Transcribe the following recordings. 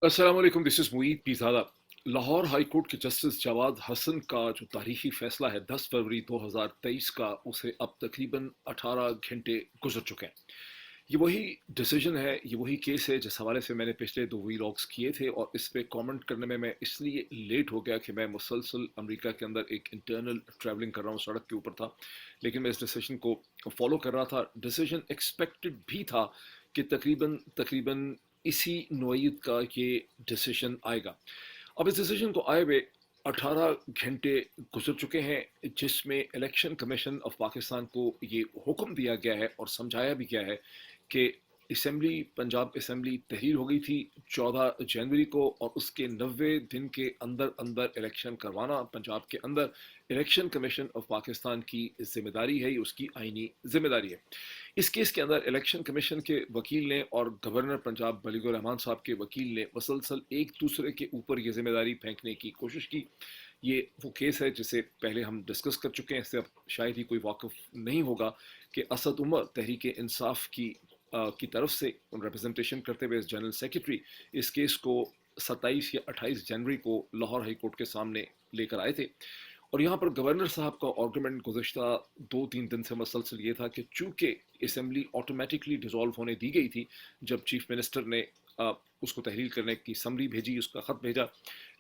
अस्सलाम वालेकुम, this is Moeed Pirzada. Lahore high court के जस्टिस जवाद हसन का जो तारीखी फ़ैसला है 10 फरवरी 2023 का, उसे अब तकरीबन 18 घंटे गुजर चुके हैं। ये वही डिसीजन है, ये वही केस है जिस हवाले से मैंने पिछले 2 वीलॉग्स किए थे, और इस पे कमेंट करने में मैं इसलिए लेट हो गया कि मैं मुसलसल अमेरिका के अंदर एक इंटरनल ट्रैवलिंग कर रहा हूँ, सड़क के ऊपर था। लेकिन मैं इस डिसीजन को फॉलो कर रहा था। डिसीजन एक्सपेक्टेड भी था कि तकरीबन तकरीबन इसी नौयत का ये डिसीजन आएगा। अब इस डिसीजन को आए हुए 18 घंटे गुजर चुके हैं, जिसमें इलेक्शन कमीशन ऑफ पाकिस्तान को ये हुक्म दिया गया है और समझाया भी गया है कि असम्बली, पंजाब असम्बली तहरीर हो गई थी 14 जनवरी को, और उसके 90 दिन के अंदर अंदर इलेक्शन करवाना पंजाब के अंदर इलेक्शन कमीशन ऑफ पाकिस्तान की जिम्मेदारी है, ये उसकी आइनी जिम्मेदारी है। इस केस के अंदर इलेक्शन कमीशन के वकील ने और गवर्नर पंजाब मलिक रहमान साहब के वकील ने मुसलसल एक दूसरे के ऊपर ये जिम्मेदारी फेंकने की कोशिश की। ये वो केस है जिसे पहले हम डिस्कस कर चुके हैं, इससे अब शायद ही कोई वाकिफ नहीं होगा कि असद उमर तहरीक इंसाफ की तरफ से रिप्रेजेंटेशन करते हुए जनरल सेक्रेटरी इस केस को 27 या 28 जनवरी को लाहौर हाई कोर्ट के सामने लेकर आए थे। और यहाँ पर गवर्नर साहब का आर्गूमेंट गुज़श्ता 2-3 दिन से मसलसल ये था कि चूंकि असम्बली ऑटोमेटिकली डिसॉल्व होने दी गई थी जब चीफ मिनिस्टर ने उसको तहलील करने की समरी भेजी, उसका ख़त भेजा,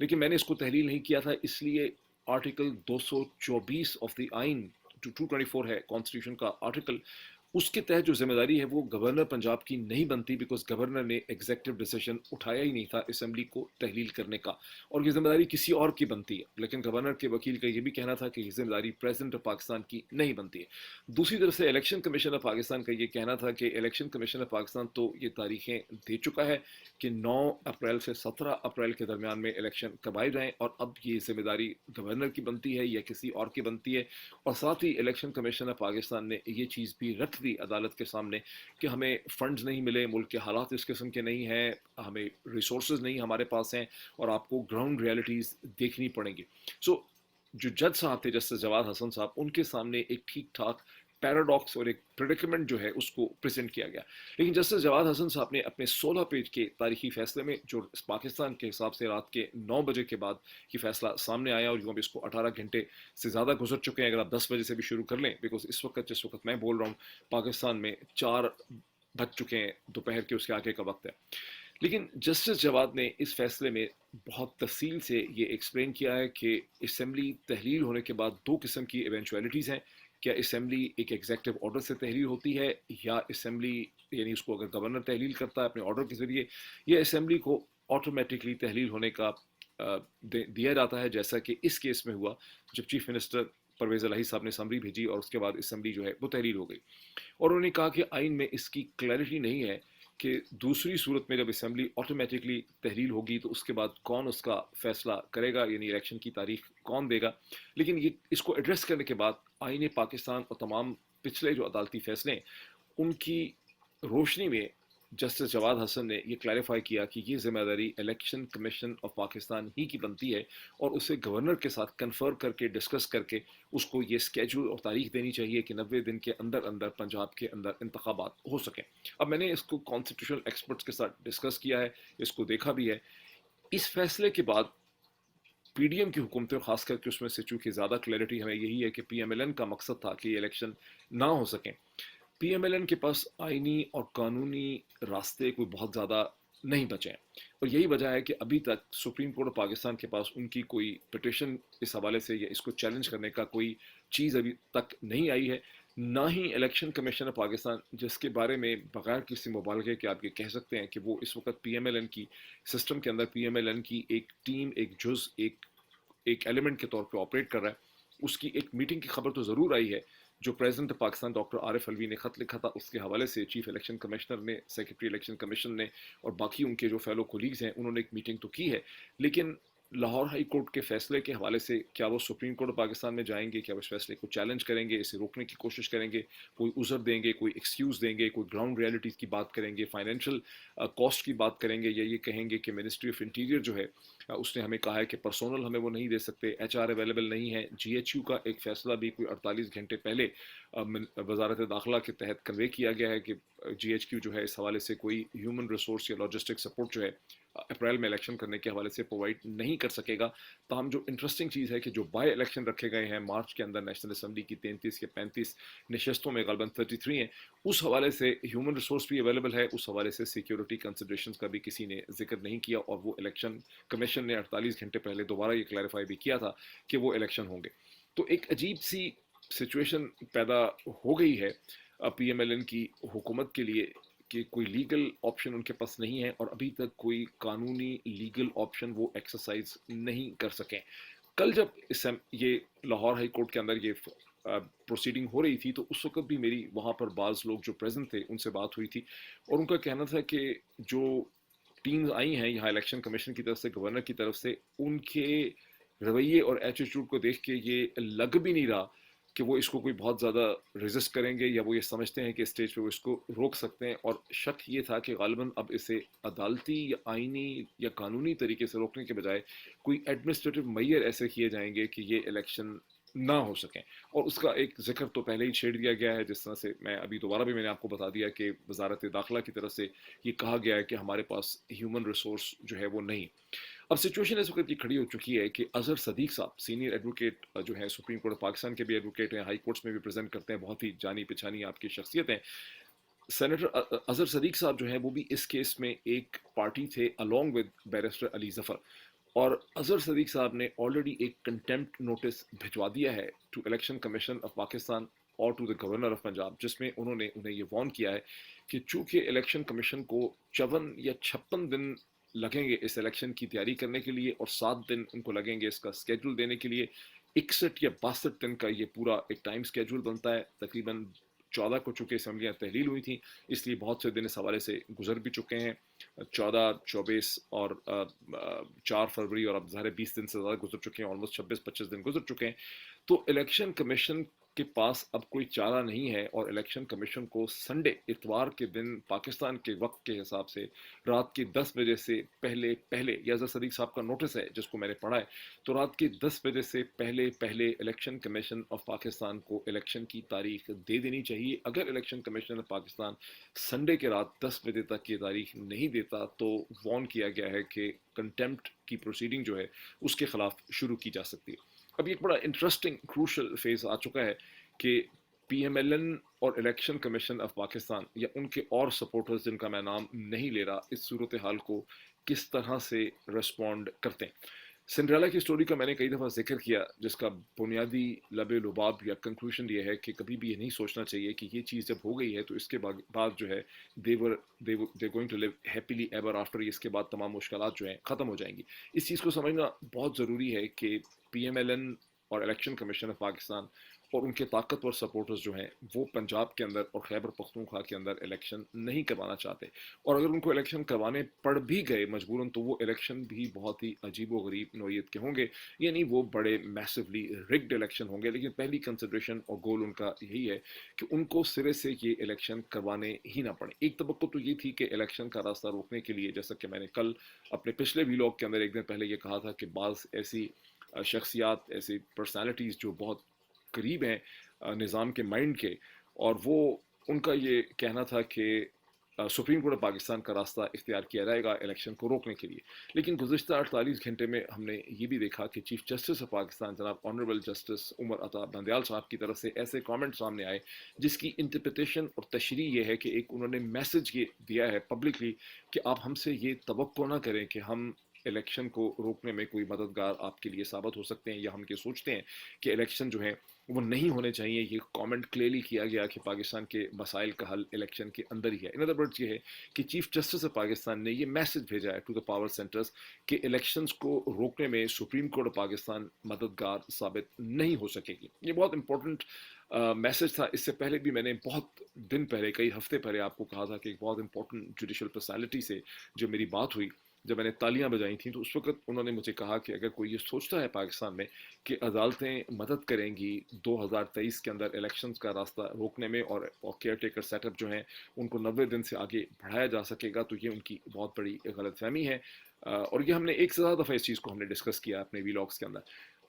लेकिन मैंने इसको तहलील नहीं किया था, इसलिए आर्टिकल 224 ऑफ द आइन, जो 224 है कॉन्स्टिट्यूशन का आर्टिकल, उसके तहत जो जिम्मेदारी है वो गवर्नर पंजाब की नहीं बनती, बिकॉज गवर्नर ने एग्जेक्टिव डिसीजन उठाया ही नहीं था असम्बली को तहलील करने का, और ये जिम्मेदारी किसी और की बनती है। लेकिन गवर्नर के वकील का ये भी कहना था कि ये जिम्मेदारी प्रेसिडेंट ऑफ पाकिस्तान की नहीं बनती है। दूसरी तरफ से इलेक्शन कमीशन ऑफ पाकिस्तान का ये कहना था कि इलेक्शन कमीशन ऑफ पाकिस्तान तो ये तारीखें दे चुका है कि 9 अप्रैल से 17 अप्रैल के दरमियान में इलेक्शन करवाए जाएँ, और अब ये जिम्मेदारी गवर्नर की बनती है या किसी और की बनती है। और साथ ही इलेक्शन कमीशन ऑफ पाकिस्तान ने ये चीज़ भी रख दी अदालत के सामने कि हमें फंड्स नहीं मिले, मुल्क के हालात इस किस्म के नहीं हैं, हमें रिसोर्स नहीं हमारे पास हैं, और आपको ग्राउंड रियलिटीज़ देखनी पड़ेंगी। सो जो जज साहब थे, जस्टिस जवाद हसन साहब, उनके सामने एक ठीक ठाक पैराडॉक्स और एक प्रेडिकमेंट जो है उसको प्रेजेंट किया गया। लेकिन जस्टिस जवाद हसन साहब ने अपने 16 पेज के तारीखी फैसले में, जो पाकिस्तान के हिसाब से रात के 9 बजे के बाद ये फैसला सामने आया, और यूँ भी इसको 18 घंटे से ज़्यादा गुजर चुके हैं, अगर आप 10 बजे से भी शुरू कर लें, बिकॉज इस वक्त जिस वक्त मैं बोल रहा हूँ पाकिस्तान में 4 बज चुके हैं दोपहर के, उसके आगे का वक्त है। लेकिन जस्टिस जवाद ने इस फैसले में बहुत तफसील से ये एक्सप्लेन किया है कि असम्बली तहलील होने के बाद दो किस्म की इवेंचुअलिटीज़ हैं। क्या असम्बली एक एग्जेक्टिव ऑर्डर से तहलील होती है, या असम्बली, यानी उसको अगर गवर्नर तहलील करता है अपने ऑर्डर के ज़रिए, या असम्बली को ऑटोमेटिकली तहलील होने का दिया जाता है, जैसा कि इस केस में हुआ जब चीफ मिनिस्टर परवेज़ इलाही साहब ने समरी भेजी और उसके बाद असम्बली जो है वो तहलील हो गई। और उन्होंने कहा कि आइन में इसकी क्लैरिटी नहीं है कि दूसरी सूरत में जब असम्बली ऑटोमेटिकली तहलील होगी तो उसके बाद कौन उसका फैसला करेगा, यानी इलेक्शन की तारीख कौन देगा। लेकिन ये इसको एड्रेस करने के बाद आईने पाकिस्तान और तमाम पिछले जो अदालती फैसले हैं उनकी रोशनी में जस्टिस जवाद हसन ने यह क्लैरिफाई किया कि ये जिम्मेदारी इलेक्शन कमीशन ऑफ पाकिस्तान ही की बनती है, और उसे गवर्नर के साथ कन्फर्म करके डिस्कस करके उसको ये स्केड्यूल और तारीख देनी चाहिए कि 90 दिन के अंदर अंदर पंजाब के अंदर इंतखाबात हो सकें। अब मैंने इसको कॉन्स्टिट्यूशनल एक्सपर्ट्स के साथ डिस्कस किया है, इसको देखा भी है। इस फैसले के बाद पीडीएम की हुकूमतें, खास करके उसमें से चूंकि ज़्यादा क्लैरिटी हमें यही है कि पीएमएलएन का मकसद था कि ये इलेक्शन ना हो सकें, पीएमएलएन के पास आईनी और कानूनी रास्ते कोई बहुत ज़्यादा नहीं बचे हैं। और यही वजह है कि अभी तक सुप्रीम कोर्ट ऑफ पाकिस्तान के पास उनकी कोई पिटिशन इस हवाले से या इसको चैलेंज करने का कोई चीज़ अभी तक नहीं आई है। ना ही इलेक्शन कमीशन ऑफ पाकिस्तान, जिसके बारे में बगैर किसी मुबालगे के आप ये कह सकते हैं कि वो इस वक्त पीएमएलएन की सिस्टम के अंदर पीएमएलएन की एक टीम, एक जुज, एक एलिमेंट के तौर पे ऑपरेट कर रहा है। उसकी एक मीटिंग की खबर तो ज़रूर आई है, जो president of Pakistan doctor Arif Alvi ने ख़त लिखा था, उसके हवाले से चीफ इलेक्शन कमिश्नर ने, सेक्रेटरी इलेक्शन कमीशन ने और बाकी उनके जो फेलो कोलीग्स हैं उन्होंने एक मीटिंग तो की है। लेकिन लाहौर हाई कोर्ट के फैसले के हवाले से क्या वो सुप्रीम कोर्ट ऑफ पाकिस्तान में जाएंगे, क्या वो इस फैसले को चैलेंज करेंगे, इसे रोकने की कोशिश करेंगे, कोई उज़र देंगे, कोई एक्सक्यूज़ देंगे, कोई ग्राउंड रियलिटीज़ की बात करेंगे, फाइनेंशियल कॉस्ट की बात करेंगे, या ये कहेंगे कि मिनिस्ट्री ऑफ इंटीरियर जो है उसने हमें कहा है कि पर्सोनल हमें वो नहीं दे सकते, एचआर अवेलेबल नहीं है। जीएचयू का एक फैसला भी कोई 48 घंटे पहले वजारत दाखिला के तहत कन्वे किया गया है कि GHQ जो है इस हवाले से कोई ह्यूमन रिसोर्स या लॉजिस्टिक सपोर्ट जो है अप्रैल में इलेक्शन करने के हवाले से प्रोवाइड नहीं कर सकेगा। ताहम जो इंटरेस्टिंग चीज़ है कि जो बाय इलेक्शन रखे गए हैं मार्च के अंदर नेशनल असम्बली की 33 या 35 नशस्तों में गलबन 33 हैं, उस हवाले से ह्यूमन रिसोर्स भी अवेलेबल है, उस हवाले से सिक्योरिटी कंसिडरेशंस का भी किसी ने जिक्र नहीं किया। और वो इलेक्शन कमीशन ने 48 घंटे पहले दोबारा ये क्लैरिफाई भी किया था कि वो इलेक्शन होंगे। तो एक अजीब सी सिचुएशन पैदा हो गई है PMLN की हुकूमत के लिए कि कोई लीगल ऑप्शन उनके पास नहीं है और अभी तक कोई कानूनी लीगल ऑप्शन वो एक्सरसाइज नहीं कर सकें। कल जब ये लाहौर हाई कोर्ट के अंदर ये प्रोसीडिंग हो रही थी तो उस वक्त भी मेरी वहाँ पर बाज़ लोग जो प्रेजेंट थे उनसे बात हुई थी और उनका कहना था कि जो टीम्स आई हैं यहाँ इलेक्शन कमीशन की तरफ से, गवर्नर की तरफ से, उनके रवैये और एटीट्यूड को देख के ये लग भी नहीं रहा कि वो इसको कोई बहुत ज़्यादा रेजिस्ट करेंगे या वो ये समझते हैं कि स्टेज पे वो इसको रोक सकते हैं। और शक ये था कि गालिबन अब इसे अदालती या आइनी या कानूनी तरीके से रोकने के बजाय कोई एडमिनिस्ट्रेटिव मैयर ऐसे किए जाएंगे कि ये इलेक्शन ना हो सकें। और उसका एक जिक्र तो पहले ही छेड़ दिया गया है, जिस तरह से मैं अभी दोबारा भी मैंने आपको बता दिया कि वजारत दाखिला की तरफ से ये कहा गया है कि हमारे पास ह्यूमन रिसोर्स जो है वो नहीं। अब सिचुएशन इस वक्त ये खड़ी हो चुकी है कि अजहर सदीक साहब सीनियर एडवोकेट जो है, सुप्रीम कोर्ट ऑफ पाकिस्तान के भी एडवोकेट हैं, हाई कोर्ट्स में भी प्रेजेंट करते हैं, बहुत ही जानी पहचानी आपकी शख्सियत हैं। सेनेटर अजहर सदीक साहब जो हैं वो भी इस केस में एक पार्टी थे along with barrister Ali Zafar. और अजहर सदीक साहब ने ऑलरेडी एक कंटेम्प्ट नोटिस भिजवा दिया है to election commission of Pakistan और to the governor of Punjab, जिसमें उन्होंने उन्हें ये वार्न किया है कि चूंकि इलेक्शन कमीशन को 54 या 56 दिन लगेंगे इस इलेक्शन की तैयारी करने के लिए और 7 दिन उनको लगेंगे इसका स्केड्यूल देने के लिए, 61 या 62 दिन का ये पूरा एक टाइम स्केड्यूल बनता है। तकरीबन 14 को चुके असम्बलियाँ तहलील हुई थी, इसलिए बहुत से दिन इस हवाले से गुजर भी चुके हैं। 14, 24 और 4 फरवरी और अब ज़ाहिर 20 दिन से ज़्यादा गुजर चुके हैं, ऑलमोस्ट 26-25 दिन गुजर चुके हैं। तो इलेक्शन कमीशन के पास अब कोई चारा नहीं है और इलेक्शन कमीशन को संडे इतवार के दिन पाकिस्तान के वक्त के हिसाब से रात के 10 बजे से पहले ये अजहर सदीक साहब का नोटिस है जिसको मैंने पढ़ा है, तो रात के 10 बजे से पहले इलेक्शन कमीशन ऑफ पाकिस्तान को इलेक्शन की तारीख दे देनी चाहिए। अगर election commission of Pakistan Sunday के रात 10 बजे तक ये तारीख नहीं देता तो वार्न किया गया है कि कंटेम्प्ट की प्रोसीडिंग जो है उसके खिलाफ शुरू की जा सकती है। अब एक बड़ा इंटरेस्टिंग क्रूशल फेज आ चुका है कि PMLN और इलेक्शन कमीशन ऑफ पाकिस्तान या उनके और सपोर्टर्स जिनका मैं नाम नहीं ले रहा इस सूरत हाल को किस तरह से रिस्पॉन्ड करते हैं। सिंड्रेला की स्टोरी का मैंने कई दफ़ा जिक्र किया, जिसका बुनियादी लबे लुबाब या कंक्लूजन ये है कि कभी भी ये नहीं सोचना चाहिए कि ये चीज़ जब हो गई है तो इसके बाद जो है they going to live happily ever after, इसके बाद तमाम मुश्किलात जो हैं ख़त्म हो जाएंगी। इस चीज़ को समझना बहुत ज़रूरी है कि PMLN और इलेक्शन कमीशन ऑफ पाकिस्तान और उनके ताकतवर सपोर्टर्स जो हैं वो पंजाब के अंदर और खैबर पख्तूनख्वा के अंदर इलेक्शन नहीं करवाना चाहते। और अगर उनको इलेक्शन करवाने पड़ भी गए मजबूरन तो वो इलेक्शन भी बहुत ही अजीब व गरीब नौयत के होंगे, यानी वो बड़े मैसिवली रिग्ड इलेक्शन होंगे। लेकिन पहली कंसिडरेशन और गोल उनका यही है कि उनको सिरे से ये इलेक्शन करवाने ही ना पड़े। एक तबक्को तो ये थी कि इलेक्शन का रास्ता रोकने के लिए, जैसा कि मैंने कल अपने पिछले व्लॉग के अंदर एक दिन पहले ये कहा था कि बाज़ ऐसी शख्सियात, ऐसी पर्सनालिटीज़ जो बहुत करीब हैं निज़ाम के माइंड के, और वो उनका ये कहना था कि सुप्रीम कोर्ट ऑफ पाकिस्तान का रास्ता इख्तियार किया जाएगा इलेक्शन को रोकने के लिए। लेकिन गुज़िश्ता 48 घंटे में हमने ये भी देखा कि चीफ जस्टिस ऑफ पाकिस्तान जनाब ऑनरेबल जस्टिस उमर अता बंदयाल साहब की तरफ से ऐसे कमेंट सामने आए जिसकी इंटरप्रिटेशन और तशरीह ये है कि एक उन्होंने मैसेज ये दिया है पब्लिकली कि आप हमसे ये तवक्को ना करें कि हम इलेक्शन को रोकने में कोई मददगार आपके लिए साबित हो सकते हैं, या हम ये सोचते हैं कि इलेक्शन जो है वो नहीं होने चाहिए। ये कमेंट क्लियरली किया गया कि पाकिस्तान के मसाइल का हल इलेक्शन के अंदर ही है। इन अदर वर्ड्स ये है कि चीफ जस्टिस ऑफ पाकिस्तान ने ये मैसेज भेजा है टू द पावर सेंटर्स कि इलेक्शंस को रोकने में सुप्रीम कोर्ट ऑफ पाकिस्तान मददगार साबित नहीं हो सकेगी। ये बहुत इंपॉर्टेंट मैसेज था। इससे पहले भी मैंने बहुत दिन पहले, कई हफ्ते पहले आपको कहा था कि एक बहुत इंपॉर्टेंट जुडिशल पर्सनैलिटी से जो मेरी बात हुई, जब मैंने तालियां बजाई थी, तो उस वक्त उन्होंने मुझे कहा कि अगर कोई ये सोचता है पाकिस्तान में कि अदालतें मदद करेंगी 2023 के अंदर इलेक्शंस का रास्ता रोकने में और केयर टेकर सेटअप जो हैं उनको 90 दिन से आगे बढ़ाया जा सकेगा, तो ये उनकी बहुत बड़ी गलतफहमी है। और ये हमने एक से ज़्यादा दफ़ा इस चीज़ को हमने डिस्कस किया अपने व्लॉग्स के अंदर।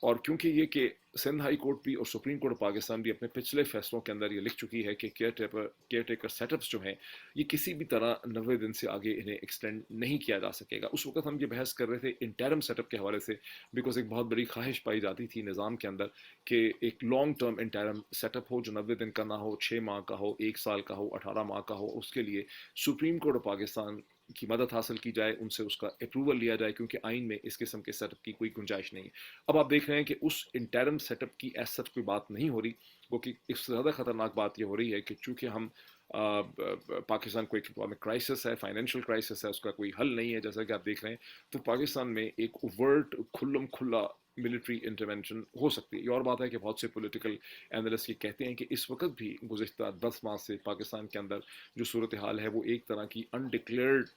और क्योंकि ये कि सिंध हाई कोर्ट भी और सुप्रीम कोर्ट ऑफ पाकिस्तान भी अपने पिछले फैसलों के अंदर ये लिख चुकी है कि केयर टेकर सेटअप्स जो हैं ये किसी भी तरह 90 दिन से आगे इन्हें एक्सटेंड नहीं किया जा सकेगा। उस वक्त हम ये बहस कर रहे थे इंटरम सेटअप के हवाले से, बिकॉज एक बहुत बड़ी ख्वाहिश पाई जाती थी निज़ाम के अंदर कि एक लॉन्ग टर्म इंटरम सेटअप हो जो 90 दिन का ना हो, 6 माह का हो, 1 साल का हो, 18 माह का हो। उसके लिए सुप्रीम कोर्ट ऑफ पाकिस्तान की मदद हासिल की जाए, उनसे उसका अप्रूवल लिया जाए, क्योंकि आइन में इस किस्म के सेटअप की कोई गुंजाइश नहीं है। अब आप देख रहे हैं कि उस इंटरम सेटअप की एज सच कोई बात नहीं हो रही, क्योंकि इससे ज़्यादा ख़तरनाक बात यह हो रही है कि चूँकि हम पाकिस्तान को एक इकनॉमिक क्राइसिस है, फाइनेंशियल क्राइसिस है, उसका कोई हल नहीं है जैसा कि आप देख रहे हैं, तो पाकिस्तान में एक ओवर्ट खुल्लम खुल्ला मिलिट्री इंटरवेंशन हो सकती है। ये और बात है कि बहुत से पॉलिटिकल एनालिस्ट ये कहते हैं कि इस वक्त भी गुज़िश्ता 10 माह से पाकिस्तान के अंदर जो सूरत हाल है वो एक तरह की अनडिक्लेयर्ड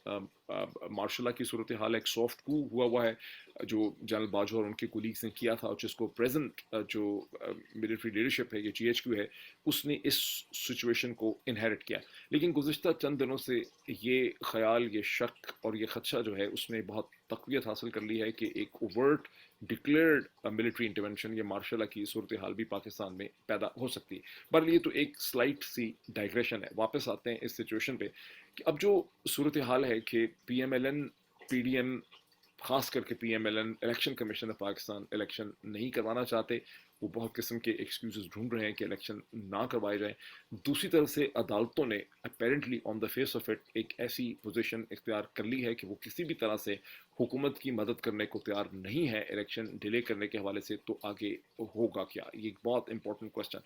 मार्शल लॉ की सूरत हाल है। एक सॉफ्ट कू हुआ है जो जनरल बाजवा और उनके कोलीग्स ने किया था, और जिसको प्रेजेंट जो मिलिट्री लीडरशिप है, ये GHQ है, उसने इस सिचुएशन को इनहेरिट किया। लेकिन गुज़िश्ता चंद दिनों से ये ख्याल, ये शक और ये खदशा जो है उसने बहुत तक़वियत हासिल कर ली है कि एक ओवर्ट डिक्लेयर्ड मिलिट्री इंटरवेंशन, ये मार्शल लॉ की सूरत हाल भी पाकिस्तान में पैदा हो सकती है। पर ये तो एक स्लाइट सी डाइग्रेशन है। वापस आते हैं इस सिचुएशन पे कि अब जो सूरत हाल है कि PMLN PDM, खास करके PMLN election commission of Pakistan election नहीं करवाना चाहते। वो बहुत किस्म के एक्सक्यूजेस ढूंढ रहे हैं कि इलेक्शन ना करवाए जाए। दूसरी तरफ से अदालतों ने apparently on the face of it एक ऐसी पोजीशन इख्तियार कर ली है कि वो किसी भी तरह से हुकूमत की मदद करने को तैयार नहीं है इलेक्शन डिले करने के हवाले से। तो आगे होगा क्या, ये एक बहुत इंपॉर्टेंट क्वेश्चन।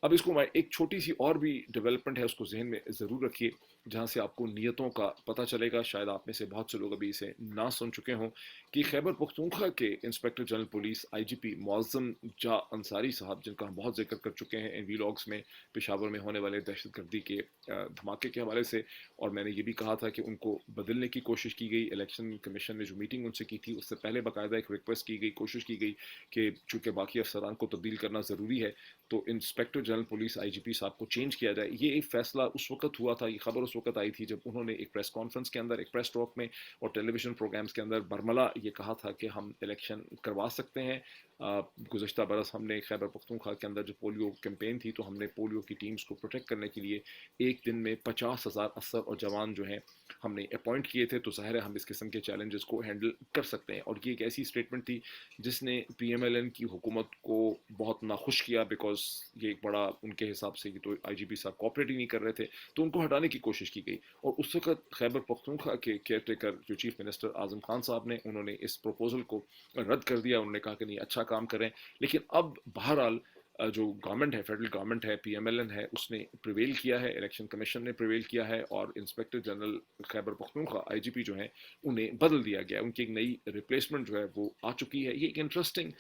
अब इसको मैं एक छोटी सी और भी डेवलपमेंट है उसको जहन में ज़रूर रखिए, जहाँ से आपको नीयतों का पता चलेगा। शायद आप में से बहुत से लोग अभी इसे ना सुन चुके हों कि खैबर पख्तूनख्वा के inspector general police IGP Mauzam जा अंसारी साहब, जिनका हम बहुत जिक्र कर चुके हैं इन वीलॉग्स में, पेशावर में होने वाले दहशतगर्दी के धमाके के हवाले से, और मैंने ये भी कहा था कि उनको बदलने की कोशिश की गई। इलेक्शन कमीशन ने जो मीटिंग उनसे की थी उससे पहले बाकायदा एक रिक्वेस्ट की गई, कोशिश की गई कि चूँकि बाकी अफसरान को तब्दील करना ज़रूरी है तो इंस्पेक्टर जनरल पुलिस IGP साहब को चेंज किया जाए। ये एक फैसला उस वक्त हुआ था, ये खबर उस वक्त आई थी जब उन्होंने एक प्रेस कॉन्फ्रेंस के अंदर, एक प्रेस टॉक में और टेलीविजन प्रोग्राम्स के अंदर बरमला ये कहा था कि हम इलेक्शन करवा सकते हैं। गुज़श्ता बरस हमने खैबर पख्तूनख्वा के अंदर जो पोलियो कैंपेन थी, तो हमने पोलियो की टीम्स को प्रोटेक्ट करने के लिए एक दिन में 50,000 अफसर और जवान जो हैं हमने अपॉइंट किए थे। तो ज़ाहिर है हम इस किस्म के चैलेंजेस को हैंडल कर सकते हैं। और ये एक ऐसी स्टेटमेंट थी जिसने PMLN की हुकूमत को बहुत नाखुश किया, बिकॉज ये एक बड़ा उनके हिसाब से कि तो IGP साहब कोऑपरेट ही नहीं कर रहे थे, तो उनको हटाने की कोशिश की गई। और उस वक्त खैबर पख्तूनख्वा के केयर टेकर जो चीफ मिनिस्टर आज़म खान साहब ने, उन्होंने इस प्रपोजल को रद्द कर दिया। उन्होंने कहा कि नहीं, अच्छा काम करें। लेकिन अब बहरहाल जो गवर्नमेंट है, फेडरल गवर्नमेंट है, PMLN है, उसने प्रिवेल किया है, इलेक्शन कमीशन ने प्रिवेल किया है, और inspector general Khyber Pakhtunkhwa IGP जो है उन्हें बदल दिया गया। उनकी एक नई रिप्लेसमेंट जो है वो आ चुकी है। ये एक इंटरेस्टिंग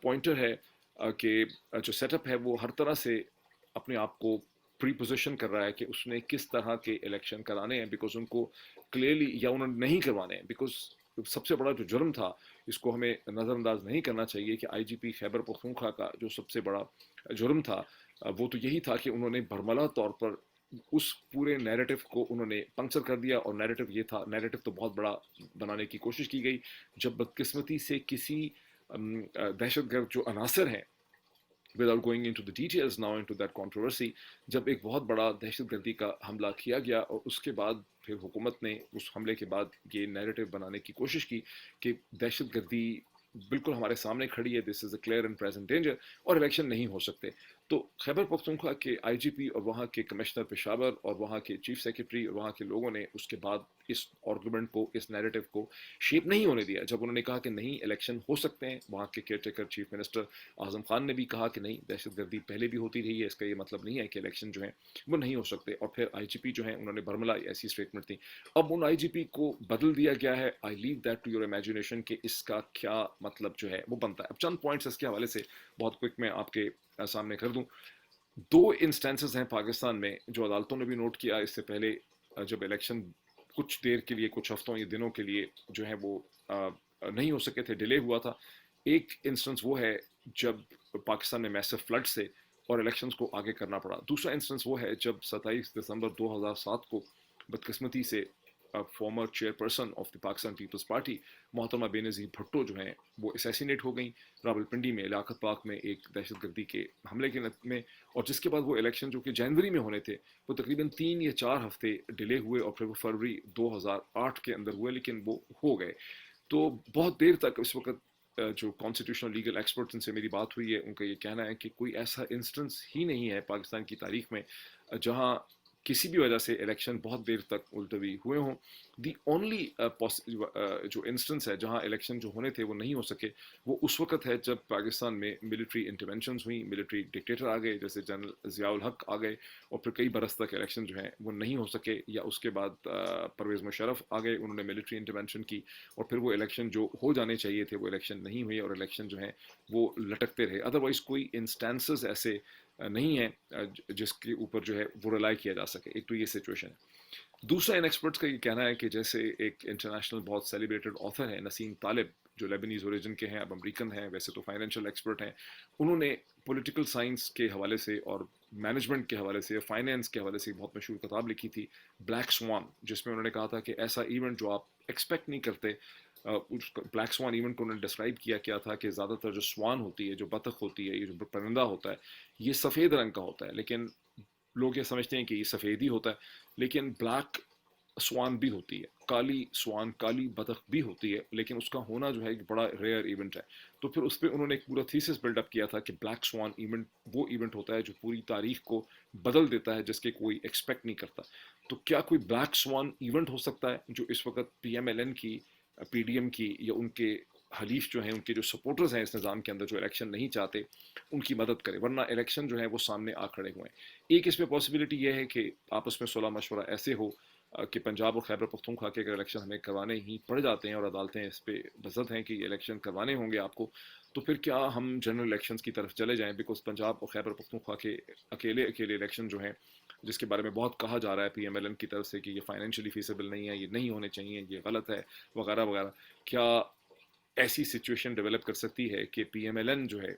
पॉइंटर है कि जो सेटअप है वो हर तरह से अपने आप को प्री पोजिशन कर रहा है कि उसने किस तरह के इलेक्शन कराने हैं, बिकॉज उनको क्लियरली, या उन्होंने नहीं करवाने हैं। बिकॉज सबसे बड़ा जो जुर्म था, इसको हमें नज़रअंदाज नहीं करना चाहिए कि IGP खैबर पख्तूनख्वा का जो सबसे बड़ा जुर्म था वो तो यही था कि उन्होंने बरमला तौर पर उस पूरे नैरेटिव को उन्होंने पंक्चर कर दिया। और नैरेटिव ये था, नैरेटिव तो बहुत बड़ा बनाने की कोशिश की गई, जब बदकिस्मती से किसी दहशतगर्द जो अनासर हैं, without going into the details now into that controversy, जब एक बहुत बड़ा दहशतगर्दी का हमला किया गया और उसके बाद फिर हुकूमत ने उस हमले के बाद ये नैरेटिव बनाने की कोशिश की कि दहशतगर्दी बिल्कुल हमारे सामने खड़ी है, this is a clear and present danger, और इलेक्शन नहीं हो सकते। तो खैबर पख्तूनख्वा के IGP और वहाँ के कमिश्नर पेशावर और वहाँ के चीफ सेक्रेटरी और वहाँ के लोगों ने उसके बाद इस आर्गूमेंट को, इस नैरेटिव को शेप नहीं होने दिया। जब उन्होंने कहा कि नहीं, इलेक्शन हो सकते हैं, वहाँ के care taker chief minister Azam Khan ने भी कहा कि नहीं, दहशतगर्दी पहले भी होती रही है, इसका ये मतलब नहीं है कि इलेक्शन जो है वो नहीं हो सकते। और फिर IGP जो है उन्होंने बरमला, ऐसी स्टेटमेंट थी। अब उन IGP को बदल दिया गया है। I leave that to your imagination कि इसका क्या मतलब जो है वो बनता है। अब चंद पॉइंट्स इसके हवाले से बहुत क्विक में आपके सामने कर दूं। 2 इंस्टेंसेस हैं पाकिस्तान में जो अदालतों ने भी नोट किया इससे पहले, जब इलेक्शन कुछ देर के लिए, कुछ हफ्तों या दिनों के लिए जो है वो नहीं हो सके थे, डिले हुआ था। एक इंस्टेंस वो है जब पाकिस्तान में मैसिव फ्लड से और इलेक्शंस को आगे करना पड़ा। दूसरा इंस्टेंस वो है जब 27 दिसंबर 2007 को बदकिस्मती से former chairperson of the Pakistan Peoples Party मोहतरमा बेनज़ीर भुट्टो जो हैं वो असैसिनेट हो गई रावलपिंडी में, लियाकत पार्क में एक दहशतगर्दी के हमले के में, और जिसके बाद वो इलेक्शन जो कि जनवरी में होने थे वो तकरीबन 3 या 4 हफ्ते डिले हुए और फिर वो फरवरी 2008 के अंदर हुए, लेकिन वो हो गए। तो बहुत देर तक इस वक्त जो कॉन्स्टिट्यूशनल लीगल एक्सपर्ट्स से मेरी बात हुई है उनका ये कहना है कि कोई ऐसा इंस्टेंस ही नहीं है पाकिस्तान की तारीख में जहां किसी भी वजह से इलेक्शन बहुत देर तक मुलतवी हुए हों। दी ओनली जो इंस्टेंस है जहां इलेक्शन जो होने थे वो नहीं हो सके वो उस वक्त है जब पाकिस्तान में मिलिट्री इंटरवेंशंस हुई, मिलिट्री डिक्टेटर आ गए जैसे जनरल ज़ियाउल हक आ गए, और फिर कई बरस तक इलेक्शन जो हैं वो नहीं हो सके, या उसके बाद परवेज़ मुशर्रफ आ गए, उन्होंने मिलिट्री इंटरवेंशन की और फिर वो इलेक्शन जो हो जाने चाहिए थे वो इलेक्शन नहीं हुए और इलेक्शन जो हैं वो लटकते रहे। अदरवाइज़ कोई इंस्टेंसेस ऐसे नहीं है जिसके ऊपर जो है वो रिलाई किया जा सके। एक तो ये सिचुएशन है। दूसरा इन एक्सपर्ट्स का ये कहना है कि जैसे एक इंटरनेशनल बहुत सेलिब्रेटेड ऑथर है नसीम तालिब जो लेबनीज ओरिजिन के हैं, अब अमेरिकन हैं, वैसे तो फाइनेंशियल एक्सपर्ट हैं, उन्होंने पॉलिटिकल साइंस के हवाले से और मैनेजमेंट के हवाले से, फाइनेंस के हवाले से बहुत मशहूर किताब लिखी थी ब्लैक स्वान, जिसमें उन्होंने कहा था कि ऐसा इवेंट जो आप एक्सपेक्ट नहीं करते, ब्लैक स्वान इवेंट को उन्होंने डिस्क्राइब किया क्या था कि ज़्यादातर जो स्वान होती है, जो बतख होती है, ये जो परिंदा होता है, ये सफ़ेद रंग का होता है, लेकिन लोग ये समझते हैं कि ये सफ़ेद ही होता है, लेकिन ब्लैक स्वान भी होती है, काली स्वान, काली बतख भी होती है, लेकिन उसका होना जो है एक बड़ा रेयर इवेंट है। तो फिर उस पर उन्होंने एक पूरा थीसिस बिल्डअप किया था कि ब्लैक स्वान इवेंट वो इवेंट होता है जो पूरी तारीख को बदल देता है, जिसके कोई एक्सपेक्ट नहीं करता। तो क्या कोई ब्लैक स्वान इवेंट हो सकता है जो इस वक्त PMLN की, PDM की या उनके हलीफ जो हैं, उनके जो सपोर्टर्स हैं इस निज़ाम के अंदर जो इलेक्शन नहीं चाहते, उनकी मदद करे, वरना इलेक्शन जो है वो सामने आ खड़े हुए हैं। एक इसमें पॉसिबिलिटी ये है कि आपस में सुलह मशवरा ऐसे हो कि पंजाब और खैबर पख्तूनख्वा के अगर इलेक्शन हमें करवाने ही पड़ जाते हैं और अदालतें इस पे बज़द हैं कि इलेक्शन करवाने होंगे आपको, तो फिर क्या हम जनरल इलेक्शंस की तरफ चले जाएं, बिकॉज पंजाब और खैबर पख्तूनख्वा के अकेले अकेले इलेक्शन जो हैं, जिसके बारे में बहुत कहा जा रहा है PMLN की तरफ से कि ये फाइनेंशियली फीसिबल नहीं है, ये नहीं होने चाहिए, ये गलत है, वगैरह वगैरह, क्या ऐसी सिचुएशन डेवलप कर सकती है कि PMLN जो है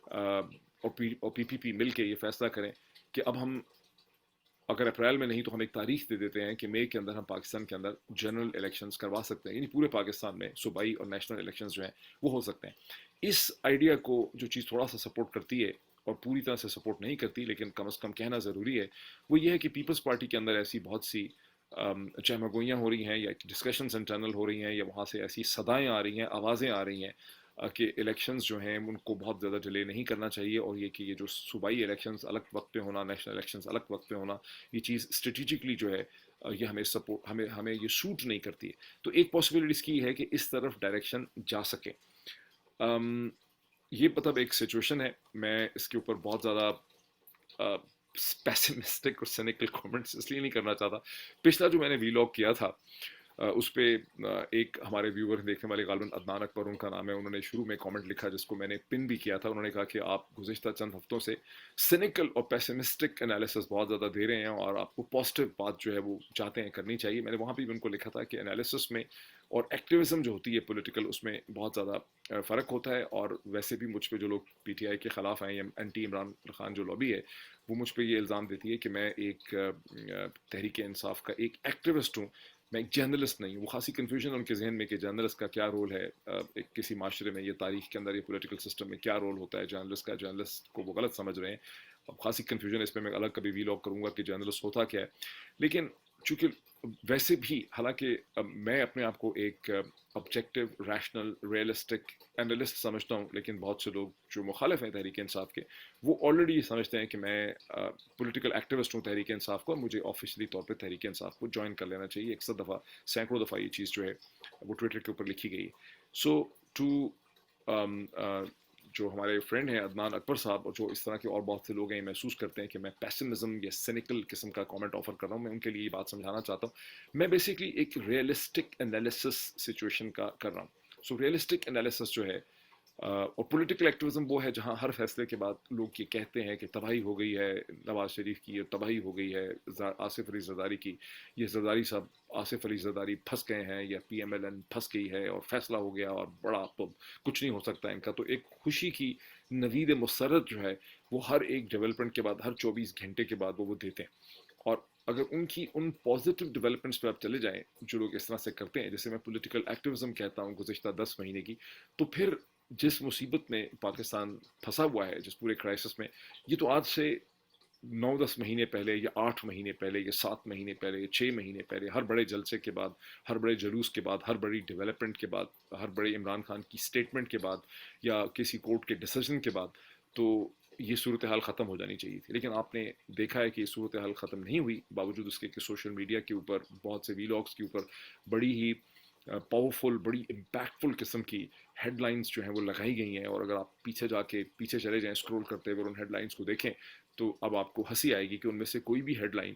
और PPP मिल के ये फैसला करें कि अब हम अगर अप्रैल में नहीं तो हम एक तारीख दे देते हैं कि मई के अंदर हम पाकिस्तान के अंदर जनरल इलेक्शंस करवा सकते हैं, यानी पूरे पाकिस्तान में सूबाई और नेशनल इलेक्शंस जो हैं वो हो सकते हैं। इस आइडिया को जो चीज़ थोड़ा सा सपोर्ट करती है और पूरी तरह से सपोर्ट नहीं करती, लेकिन कम से कम कहना ज़रूरी है, वो ये है कि पीपल्स पार्टी के अंदर ऐसी बहुत सी चहमगोइयाँ हो रही हैं या डिस्कशंस इंटरनल हो रही हैं या वहाँ से ऐसी सदाएँ आ रही हैं, आवाज़ें आ रही हैं कि इलेक्शंस जो हैं उनको बहुत ज़्यादा डिले नहीं करना चाहिए, और ये कि ये जो सूबाई इलेक्शंस अलग वक्त पे होना, नेशनल इलेक्शंस अलग वक्त पे होना, ये चीज़ स्ट्रेटिजिकली जो है ये हमें सपोर्ट हमें हमें ये सूट नहीं करती है। तो एक पॉसिबिलिटी इसकी है कि इस तरफ डायरेक्शन जा सके। ये मतलब एक सिचुएशन है, मैं इसके ऊपर बहुत ज़्यादा पेसिमिस्टिक और सिनिकल कमेंट्स इसलिए नहीं करना चाहता। पिछला जो मैंने वीलॉग किया था उस पे एक हमारे व्यूवर देखने वाले गालिबन अदनान अकबर उनका नाम है, उन्होंने शुरू में कमेंट लिखा जिसको मैंने पिन भी किया था। उन्होंने कहा कि आप गुज़िश्ता चंद हफ्तों से सिनिकल और पेसिमिस्टिक एनालिसिस बहुत ज़्यादा दे रहे हैं और आपको पॉजिटिव बात जो है वो चाहते हैं करनी चाहिए। मैंने वहाँ भी उनको लिखा था कि एनालिसिस में और एक्टिविज़म जो होती है पॉलिटिकल, उसमें बहुत ज़्यादा फ़र्क होता है, और वैसे भी मुझ पर जो लोग PTI के ख़िलाफ़ हैं या एंटी इमरान खान जो लॉबी है वो मुझ पर ये इल्ज़ाम देती है कि मैं एक तहरीक इंसाफ का एक एक्टिविस्ट हूँ, मैं एक जर्नलिस्ट नहीं हूँ। वो खासी कन्फ्यूजन उनके जहन में कि जर्नलिस्ट का क्या रोल है एक किसी माशरे में, ये तारीख के अंदर, ये पॉलिटिकल सिस्टम में क्या रोल होता है जर्नलिस्ट का, जर्नलिस्ट को वो गलत समझ रहे हैं। अब खासी कन्फ्यूजन इसमें मैं अलग कभी वीलॉग करूँगा कि जर्नलिस्ट होता क्या है। लेकिन चूँकि वैसे भी हालांकि मैं अपने आप को एक ऑब्जेक्टिव, रैशनल, रियलिस्टिक एनालिस्ट समझता हूँ, लेकिन बहुत से लोग जो मुखालिफ हैं तहरीक इंसाफ के वो ऑलरेडी ये समझते हैं कि मैं पॉलिटिकल एक्टिविस्ट हूँ तहरीक इंसाफ को, और मुझे ऑफिशियली तौर पे तहरीक इंसाफ को ज्वाइन कर लेना चाहिए। 100 दफ़ा, सैकड़ों दफ़ा ये चीज़ जो है वो ट्विटर के ऊपर लिखी गई। सो टू जो हमारे फ्रेंड हैं अदनान अकबर साहब, और जो इस तरह के और बहुत से लोग हैं महसूस करते हैं कि मैं पेसिमिज्म या सिनिकल किस्म का कमेंट ऑफर कर रहा हूँ, मैं उनके लिए ये बात समझाना चाहता हूँ। मैं बेसिकली एक रियलिस्टिक एनालिसिस सिचुएशन का कर रहा हूँ। सो रियलिस्टिक एनालिसिस जो है और पॉलिटिकल एक्टिविज्म वो है जहाँ हर फैसले के बाद लोग ये कहते हैं कि तबाही हो गई है नवाज शरीफ की, ये तबाही हो गई है आसिफ अली जरदारी की, ये जरदारी साहब, आसिफ अली जरदारी फंस गए हैं, या PMLN फंस गई है और फैसला हो गया और बड़ा तो कुछ नहीं हो सकता इनका। तो एक खुशी की नवीद मुसरत जो है वो हर एक डेवलपमेंट के बाद, हर 24 घंटे के बाद वो देते हैं। اور اگر ان کی ان پازیٹیو ڈیولپمنٹس پہ آپ چلے جائیں جو لوگ اس طرح سے کرتے ہیں، جیسے میں پولیٹیکل ایکٹیویزم کہتا ہوں گزشتہ 10 مہینے کی، تو پھر جس مصیبت میں پاکستان پھنسا ہوا ہے، جس پورے کرائسس میں، یہ تو آج سے 9-10 مہینے پہلے یا 8 مہینے پہلے یا 7 مہینے پہلے یا 6 مہینے پہلے، ہر بڑے جلسے کے بعد، ہر بڑے جلوس کے بعد، ہر بڑی ڈیولپمنٹ کے بعد، ہر بڑے عمران خان کی سٹیٹمنٹ کے بعد یا کسی کورٹ کے ڈیسیجن کے بعد، تو یہ صورتحال ختم ہو جانی چاہیے تھی. لیکن آپ نے دیکھا ہے کہ یہ صورتحال ختم نہیں ہوئی، باوجود اس کے کہ سوشل میڈیا کے اوپر بہت سے ویلاگس کے اوپر بڑی ہی پاورفل، بڑی امپیکٹفل قسم کی ہیڈ لائنس جو ہیں وہ لگائی گئی ہیں. اور اگر آپ پیچھے جا کے پیچھے چلے جائیں اسکرول کرتے ہوئے اور ان ہیڈ لائنس کو دیکھیں، تو اب آپ کو ہنسی آئے گی کہ ان میں سے کوئی بھی ہیڈ لائن،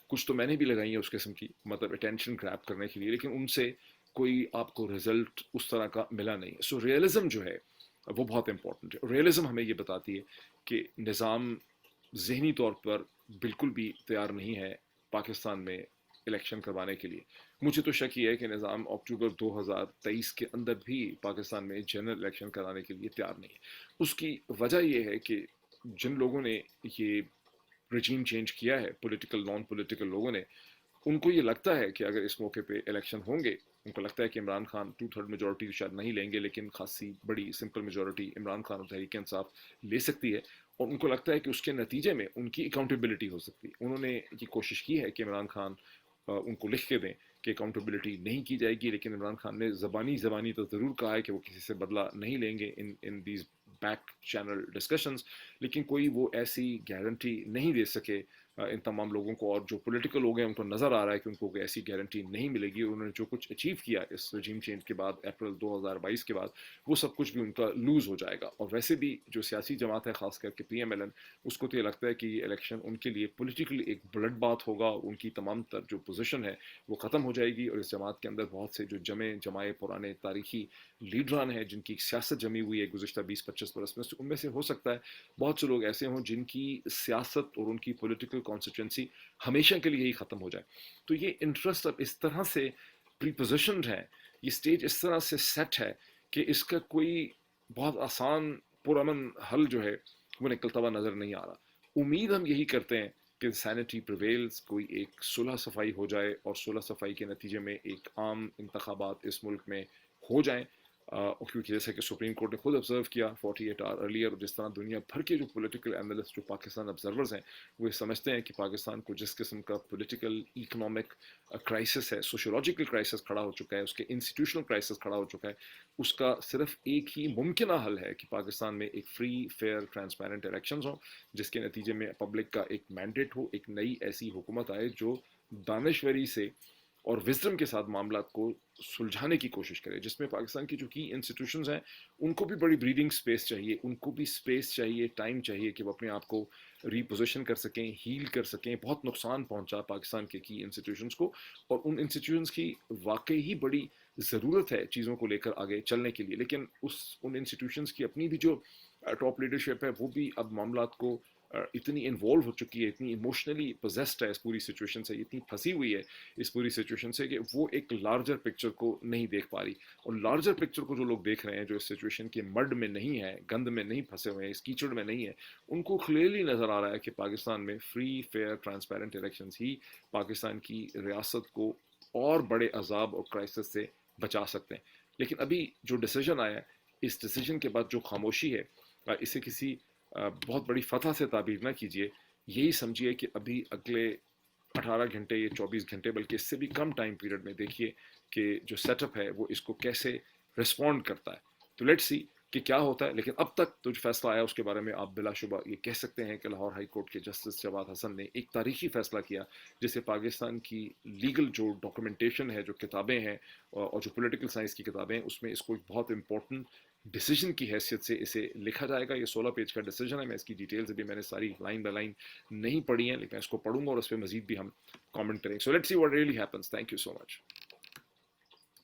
کچھ تو میں نے بھی لگائی ہیں اس قسم کی، مطلب اٹینشن گریب کرنے کے لیے، لیکن ان سے کوئی آپ کو رزلٹ اس طرح کا ملا نہیں. سو ریئلزم جو ہے وہ بہت امپورٹنٹ ہے. ریئلزم ہمیں یہ بتاتی ہے کہ نظام ذہنی طور پر بالکل بھی تیار نہیں ہے پاکستان میں الیکشن کروانے کے لیے. مجھے تو شک یہ ہے کہ نظام اکتوبر 2023 کے اندر بھی پاکستان میں جنرل الیکشن کرانے کے لیے تیار نہیں ہے. اس کی وجہ یہ ہے کہ جن لوگوں نے یہ رجیم چینج کیا ہے، پولیٹیکل نان پولیٹیکل لوگوں نے، ان کو یہ لگتا ہے کہ اگر اس موقع پہ الیکشن ہوں گے، ان کو لگتا ہے کہ عمران خان 2/3 میجورٹی شاید نہیں لیں گے، لیکن خاصی بڑی سمپل میجورٹی عمران خان اور تحریک انصاف لے سکتی ہے. اور ان کو لگتا ہے کہ اس کے نتیجے میں ان کی اکاؤنٹیبلٹی ہو سکتی ہے. انہوں نے یہ کوشش کی ہے کہ عمران خان ان کو لکھ کے دیں کہ اکاؤنٹیبلٹی نہیں کی جائے گی، لیکن عمران خان نے زبانی تو ضرور کہا ہے کہ وہ کسی سے بدلہ نہیں لیں گے in these back channel discussions. لیکن کوئی وہ ایسی گارنٹی نہیں دے سکے ان تمام لوگوں کو، اور جو پولیٹیکل لوگ ہیں ان کو نظر آ رہا ہے کہ ان کو کوئی ایسی گارنٹی نہیں ملے گی. انہوں نے جو کچھ اچیو کیا اس رجیم چینج کے بعد، اپریل 2022 کے بعد، وہ سب کچھ بھی ان کا لوز ہو جائے گا. اور ویسے بھی جو سیاسی جماعت ہے، خاص کر کے پی ایم ایل این، اس کو تو یہ لگتا ہے کہ یہ الیکشن ان کے لیے پولیٹیکلی ایک بلڈ بات ہوگا. ان کی تمام تر جو پوزیشن ہے وہ ختم ہو جائے گی، اور اس جماعت کے اندر بہت سے جو جمائے پرانے تاریخی لیڈران ہیں، جن کی سیاست جمی ہوئی ہے گزشتہ 20-25 برس میں، ان میں سے ہو سکتا ہے بہت سے لوگ ایسے ہوں جن کی سیاست اور ان کی پولیٹیکل کانسٹیٹوینسی ہمیشہ کے لیے ہی ختم ہو جائے. تو یہ انٹرسٹ اب اس طرح سے پری پوزیشنڈ ہے، یہ سٹیج اس طرح سے سیٹ ہے کہ اس کا کوئی بہت آسان پرامن حل جو ہے وہ نکلتا ہوا نظر نہیں آ رہا. امید ہم یہی کرتے ہیں کہ سینٹری پریویلز، کوئی ایک صلح صفائی ہو جائے، اور صلح صفائی کے نتیجے میں ایک عام انتخابات اس ملک میں ہو جائیں. کیونکہ جیسا کہ سپریم کورٹ نے خود آبزرو کیا 48 آور ارلیئر، جس طرح دنیا بھر کے جو پولیٹیکل اینالسٹ، جو پاکستان آبزرورز ہیں، وہ سمجھتے ہیں کہ پاکستان کو جس قسم کا پولیٹیکل اکنامک کرائسس ہے، سوشولوجیکل کرائسس کھڑا ہو چکا ہے، اس کے انسٹیٹیوشنل کرائسس کھڑا ہو چکا ہے، اس کا صرف ایک ہی ممکنہ حل ہے کہ پاکستان میں ایک فری، فیئر، ٹرانسپیرنٹ الیکشنز ہوں، جس کے نتیجے میں پبلک کا ایک مینڈیٹ ہو، ایک نئی ایسی حکومت آئے جو دانشوری سے اور وزڈم کے ساتھ معاملات کو سلجھانے کی کوشش کرے، جس میں پاکستان کی جو کی انسٹیٹیوشنز ہیں ان کو بھی بڑی بریدنگ سپیس چاہیے، ان کو بھی سپیس چاہیے، ٹائم چاہیے کہ وہ اپنے آپ کو ری پوزیشن کر سکیں، ہیل کر سکیں. بہت نقصان پہنچا پاکستان کے کی انسٹیٹیوشنز کو، اور ان انسٹیٹیوشنز کی واقعی ہی بڑی ضرورت ہے چیزوں کو لے کر آگے چلنے کے لیے. لیکن ان انسٹیٹیوشنز کی اپنی بھی جو ٹاپ لیڈرشپ ہے، وہ بھی اب معاملات کو اتنی انوالو ہو چکی ہے، اتنی ایموشنلی پوزیسڈ ہے اس پوری سچویشن سے، اتنی پھنسی ہوئی ہے اس پوری سچویشن سے، کہ وہ ایک لارجر پکچر کو نہیں دیکھ پا رہی. اور لارجر پکچر کو جو لوگ دیکھ رہے ہیں، جو اس سچویشن کے مڈ میں نہیں ہے، گند میں نہیں پھنسے ہوئے ہیں، اس کیچڑ میں نہیں ہے، ان کو کلیئرلی نظر آ رہا ہے کہ پاکستان میں فری، فیئر، ٹرانسپیرنٹ الیکشنز ہی پاکستان کی ریاست کو اور بڑے عذاب اور کرائسس سے بچا سکتے ہیں. لیکن ابھی جو ڈیسیجن آیا ہے، اس ڈیسیجن کے بعد جو خاموشی ہے، اسے کسی بہت بڑی فتح سے تعبیر نہ کیجیے. یہی سمجھیے کہ ابھی اگلے 18 گھنٹے یا 24 گھنٹے، بلکہ اس سے بھی کم ٹائم پیریڈ میں دیکھیے کہ جو سیٹ اپ ہے وہ اس کو کیسے رسپونڈ کرتا ہے. تو لیٹ سی کہ کیا ہوتا ہے. لیکن اب تک تو جو فیصلہ آیا اس کے بارے میں آپ بلا شبہ یہ کہہ سکتے ہیں کہ لاہور ہائی کورٹ کے جسٹس جواد حسن نے ایک تاریخی فیصلہ کیا، جسے پاکستان کی لیگل جو ڈاکومنٹیشن ہے، جو کتابیں ہیں اور جو پولیٹیکل سائنس کی کتابیں ہیں، اس میں اس کو ایک بہت امپورٹنٹ ڈیسیجن کی حیثیت سے اسے لکھا جائے گا. یہ 16 پیج کا ڈیسیجن ہے. میں اس کی ڈیٹیلز ابھی میں نے ساری لائن بائی لائن نہیں پڑھی ہیں، لیکن میں اس کو پڑھوں گا اور اس پہ مزید بھی ہم کامنٹ کریں گے. So let's see what really happens. Thank you so much.